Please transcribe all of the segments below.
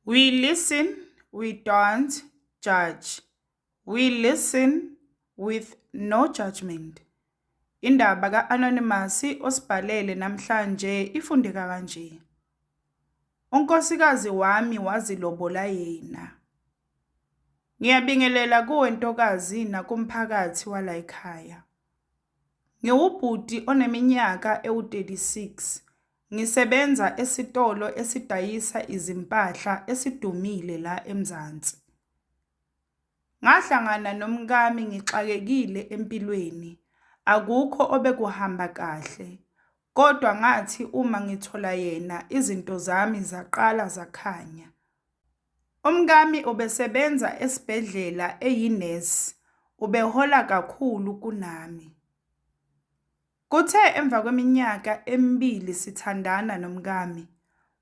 We listen, we don't judge. We listen with no judgment. Indaba ka-Anonymous osibhalele namhlanje ifundeka kanje. Unkosikazi wami wazilobola yena. Ngiyabingelela kuwe ntokazi nakumphakathi wala ekhaya. Ngiwubhuti oneminyaka ewu-36. Ngisebenza esitolo esidayisa izimpahla esidumile la eMzansi. Ngahlangana nomkami ngixakekile empilweni. Akukho obekuhamba kahle. Kodwa ngathi uma ngithola yena izinto zami zaqala zakhanya. Umkami ubesebenza esibhedlela eyinesi. Ubehola kakhulu kunami. Kuthe emva kweminyaka emibili sithandana nomkami,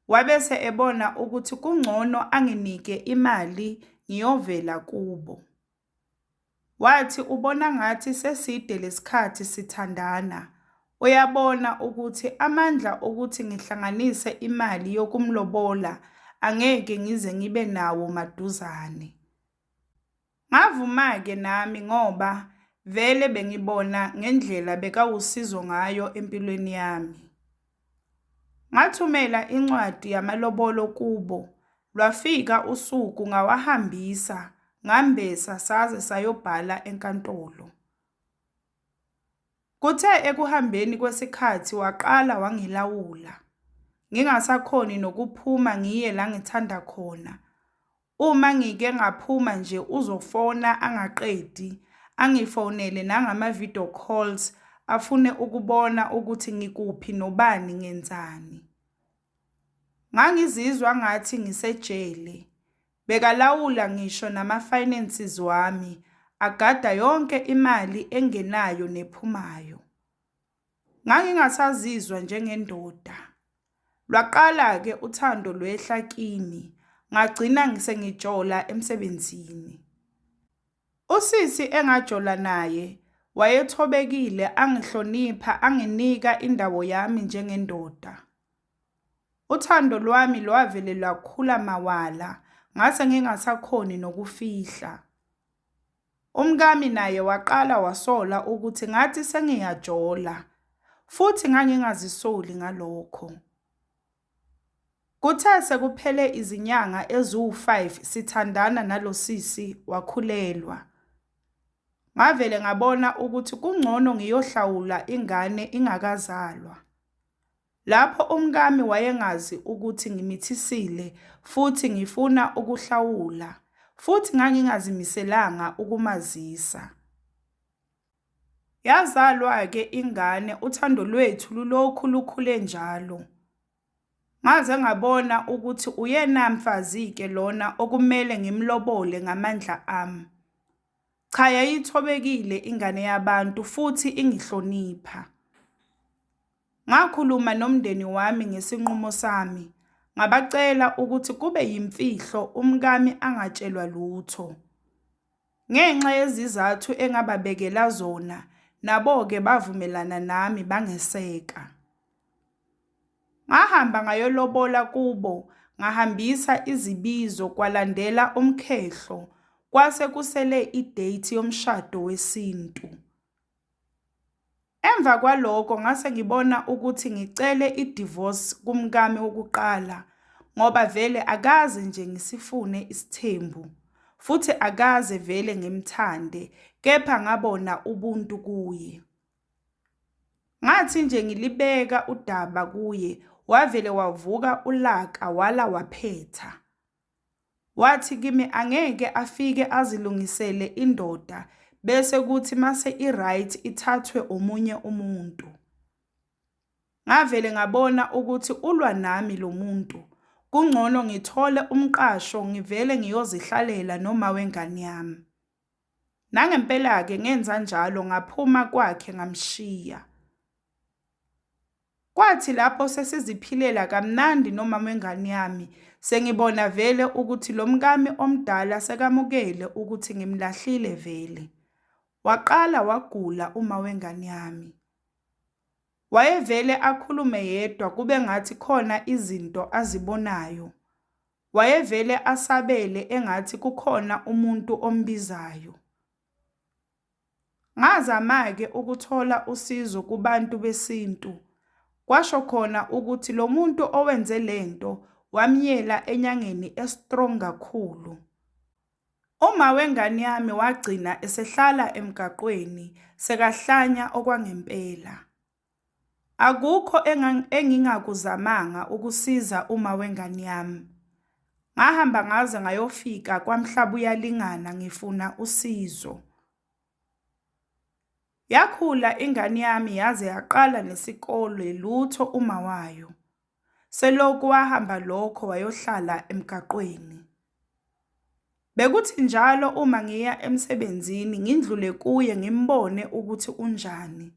wabese ebona ukuthi kungcono anginike imali ngiyovela kubo. Wathi ubona ngathi seside lesikhathi sithandana, uyabona ukuthi amandla ukuthi ngihlanganise imali yokumlobola angeke ngize ngibe nawo maduzane. Ngavuma-ke nami ngoba vele bengibona ngendlela bekawusizo ngayo empilweni yami. Ngathumela incwadi yamalobolo kubo, lwafika usuku ngawahambisa, ngambesa saze sayobhala enkantolo. Kuthe ekuhambeni kwesikhathi waqala wangilawula. Ngingasakhoni nokuphuma ngiye la ngithanda khona. Uma ngike ngaphuma nje uzofona angaqedi. Angifonele nangama-video calls afune ukubona ukuthi ngikuphi nobani ngenzani. Ngangizizwa ngathi ngisejele. Bekalawula ngisho nama-finances wami, agada yonke imali engenayo nephumayo. Ngangingasazizwa njengendoda. Lwaqala-ke uthando lwehla kimi, ngagcina ngisengijola emsebenzini. Usisi engajola naye wayethobekile, angihlonipha, anginika indawo yami njengendoda. Uthando lwami lwavele lwakhula mawala, ngase ngingasakhoni nokufihla. Umkami naye waqala wasola ukuthi ngathi sengiyajola, futhi ngangingazisoli ngalokho. Kuthe sekuphele izinyanga eziwu-5 sithandana nalosisi wakhulelwa. Ngavele ngabona ukuthi kungcono ngiyohlawula ingane ingakazalwa. Lapho umkami wayengazi ukuthi ngimithisile futhi ngifuna ukuhlawula, futhi ngangingazimiselanga ukumazisa. Yazalwa-ke ingane, uthando lwethu lulokhu lukhule njalo. Ngaze ngabona ukuthi uyena mfazi-ke lona okumele ngimlobole ngamandla ami. Cha, yayithobekile ingane yabantu futhi ingihlonipha. Ngakhuluma nomndeni wami ngesinqumo sami, ngabacela ukuthi kube yimfihlo umkami angatshelwa lutho. Ngenxa yezizathu engababekela zona, nabo-ke bavumelana nami bangeseka. Ngahamba ngayolobola kubo, ngahambisa izibizo kwalandela umkhehlo, kwase kusele idate yomshado wesintu. Emva kwalokho ngase ngibona ukuthi ngicele i-divorce kumkami wokuqala, ngoba vele akaze nje ngisifune isithembu, futhi akaze vele ngimthande, kepha ngabona ubuntu kuye. Ngathi nje ngilibeka udaba kuye, wavele wavuka ulaka wala waphetha. Wathi kimi angeke afike azilungisele indoda bese kuthi mase i-right ithathwe omunye umuntu. Ngavele ngabona ukuthi ulwa nami lo muntu. Kungcono ngithole umqasho ngivele ngiyozihlalela noma wengane yami. Nangempela-ke ngenza njalo, ngaphuma kwakhe ngamshiya. Kwathi lapho sesiziphilela kamnandi noma wengane yami, sengibona vele ukuthi lo mkami omdala sekamukele ukuthi ngimlahlile vele. Waqala wagula uma wengane yami. Wayevele akhulume yedwa kube ngathi khona izinto azibonayo. Wayevele asabele engathi kukhona umuntu ombizayo. Ngazama-ke ukuthola usizo kubantu besintu. Kwasho khona ukuthi lo muntu owenze lento wamyela enyangeni estrong kakhulu. Uma wengane yami wagcina esehlala emgaqweni sekahlanya okwangempela. Akukho engingakuzamanga ukusiza uma wengane yami. Ngahamba ngaze ngayofika kwaMhlaba Uyalingana ngifuna usizo. Yakhula ingane yami yaze yaqala nesikole lutho uma wayo. Selokhu wahamba lokho wayohlala emgaqweni. Bekuthi njalo uma ngiya emsebenzini ngindlule kuye ngimbone ukuthi unjani.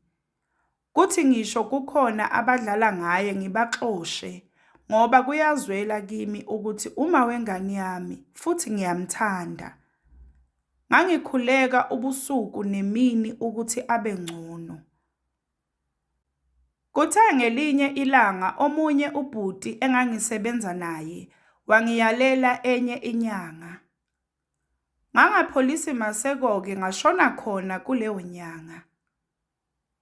Kuthi ngisho kukhona abadlala ngaye ngibaxoshe ngoba kuyazwela kimi ukuthi uma wengane yami futhi ngiyamthanda. Ngangikhuleka ubusuku nemini ukuthi abe ngcono. Kuthe ngelinye ilanga omunye ubhuti engangisebenza naye wangiyalela enye inyanga. Ngangapholisi maseko-ke ngashona khona kuleyo nyanga.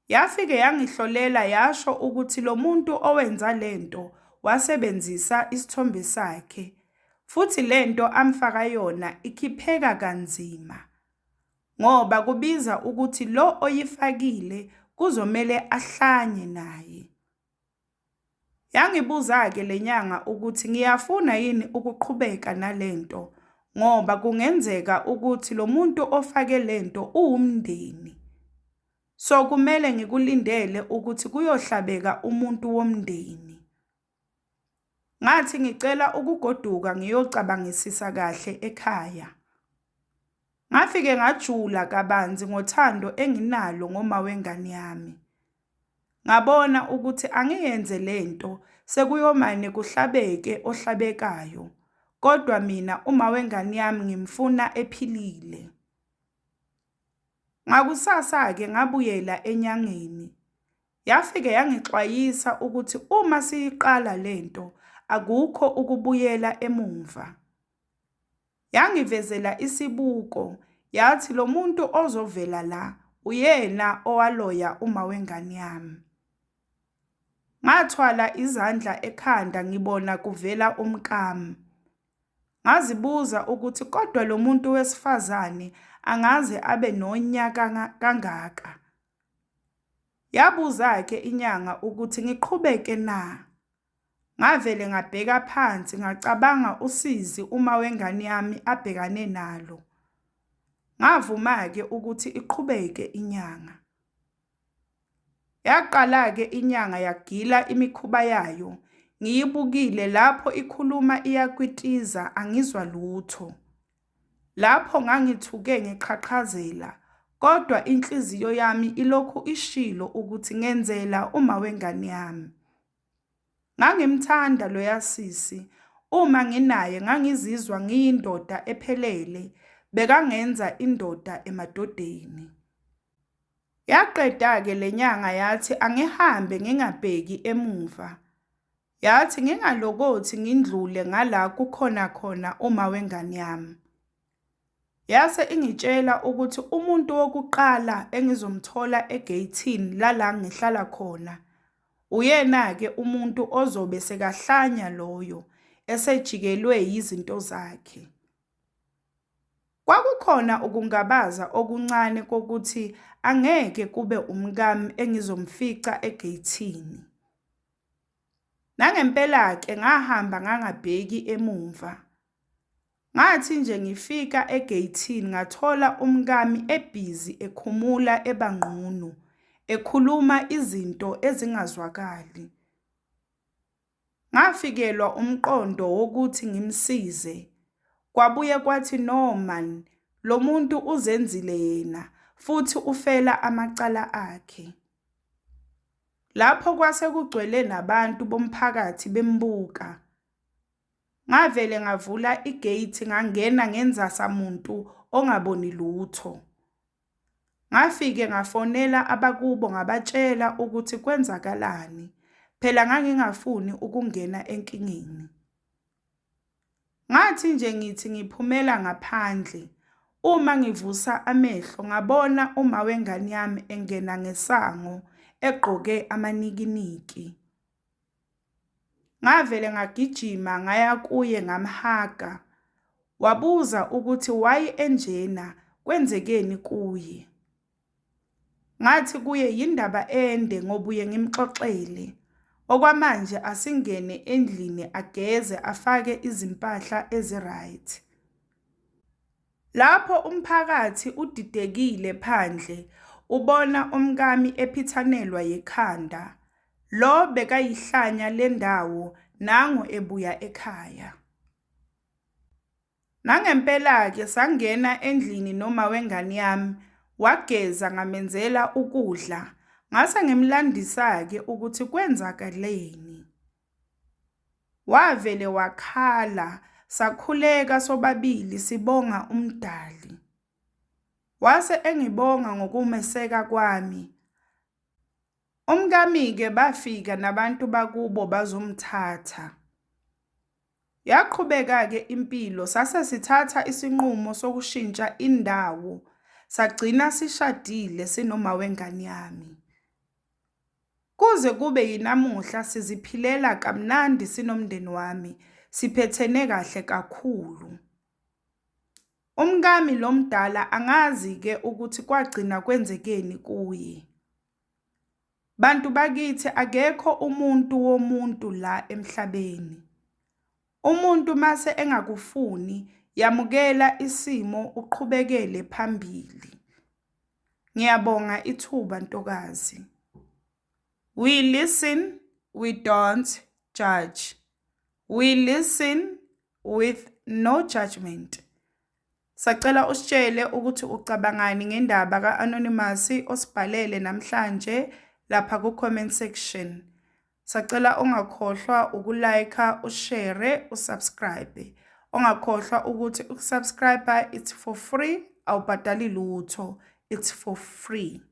Yafike yangihlolela yasho ukuthi lo muntu owenza lento wasebenzisa isithombe sakhe, futhi lento amfaka yona ikhipheka kanzima, ngoba kubiza ukuthi lo oyifakile kuzomele ahlanye naye. Yangibuza-ke lenyanga ukuthi ngiyafuna yini ukuqhubeka nalento, ngoba kungenzeka ukuthi lo muntu ofake lento uwumndeni. So kumele ngikulindele ukuthi kuyohlabeka umuntu womndeni. Ngathi ngicela ukugoduka ngiyocabangisisa kahle ekhaya. Ngafike ngajula kabanzi ngothando enginalo ngoma wengane yami. Ngabona ukuthi angiyenze lento sekuyomane kuhlabeke ohlabekayo, kodwa mina uma wengane yami ngimfuna ephilile. Ngakusasa-ke ngabuyela enyangeni. Yafike yangixwayisa ukuthi uma siyiqala lento akukho ukubuyela emuva. Yangivezela isibuko yathi lo muntu ozovela la uyena owaloya uma wengane yami. Ngathwala izandla ekhanda ngibona kuvela umkami. Ngazibuza ukuthi kodwa lo muntu wesifazane angaze abe nonyaka kangaka. Yabuza-ke inyanga ukuthi ngiqhubeke na. Ngavele ngabheka phansi ngacabanga usizi uma wengane yami abhekane nalo. Ngavuma-ke ukuthi iqhubeke inyanga. Yaqala-ke inyanga yagila imikhuba yayo. Ngiyibukile lapho ikhuluma iyakwitiza angizwa lutho. Lapho ngangithuke ngiqhaqhazela, kodwa inhliziyo yami ilokhu ishilo ukuthi ngenzela uma wengane yami. Ngangimthanda lo yasisi. Uma nginaye ngangizizwa ngiyindoda ephelele, bekangenza indoda emadodeni. Yaqeda-ke lenyanga yathi angihambe ngingabheki emuva. Yathi ngingalokothi ngindlule ngala kukhona khona uma wengane yami. Yase ingitshela ukuthi umuntu wokuqala engizomthola egeyithini lala ngihlala khona uyena-ke umuntu ozobe sekahlanya loyo esejikelwe yizinto zakhe. Kwakukhona ukungabaza okuncane kokuthi angeke kube umkami engizomfica egeyithini. Nangempela-ke ngahamba ngangabheki emuva. Ngathi nje ngifika egeyithini ngathola umkami ebhizi ekhumula ebangqunu, ekhuluma izinto ezingazwakali. Ngafikelwa umqondo wokuthi ngimsize. Kwabuye kwathi no man, lo muntu uzenzile yena futhi ufela amacala akhe. Lapho kwase kugcwele nabantu bomphakathi bembuka. Ngavele ngavula igate ngangena ngenzasa muntu ongaboni lutho. Ngafike ngafonela abakubo ngabatshela ukuthi kwenzakalani. Phela ngangingafuni ukungena enkingeni. Ngathi nje ngithi ngiphumela ngaphandle, uma ngivusa amehlo ngabona uma wengane yami engena ngesango egqoke amanikiniki. Ngavele ngagijima ngaya kuye ngamhaga. Wabuza ukuthi why enjena, kwenzekeni kuye. Ngathi kuye yindaba ende ngobuye ngimxoxele. Okwamanje asingene endlini ageze afake izimpahla eziright. Lapho umphakathi udidekile phandle, ubona umkami ephithanelwa yikhanda. Lo bekayihlanya lendawo nangu ebuya ekhaya. Nangempela ke sangena endlini noma wengane yami, wageza ngamenzela ukudla. Ngase ngimlandisa ke ukuthi kwenzakaleni. Wavele wakhala, sakhuleka sobabili sibonga umdali. Wase engibonga ngokumeseka kwami. Umkami ke bafika nabantu bakubo bazomthatha. Yaqhubeka ke impilo, sase sithatha isinqumo sokushintsha indawo. Sagcina sishadile sinoma wengane yami. Kuze kube yinamuhla siziphilela kamnandi sinomndeni wami, siphethene kahle kakhulu. Umkami lo mdala angazi ke ukuthi kwagcina kwenzekeni kuye. Bantu bakithi akekho umuntu womuntu la emhlabeni. Umuntu mase engakufuni, yamukela isimo uqhubekele phambili. Ngiyabonga ithuba ntokazi. We listen, we don't judge. We listen with no judgment. Sacela usitshele ukuthi ucabangani ngendaba ka-Anonymous osibhalele namhlanje lapha ku-comment section. Sacela ungakhohlwa ukulike, ushare, usubscribe. Ungakhohlwa ukuthi ukusubscribe it's for free, awubhadali lutho, it's for free.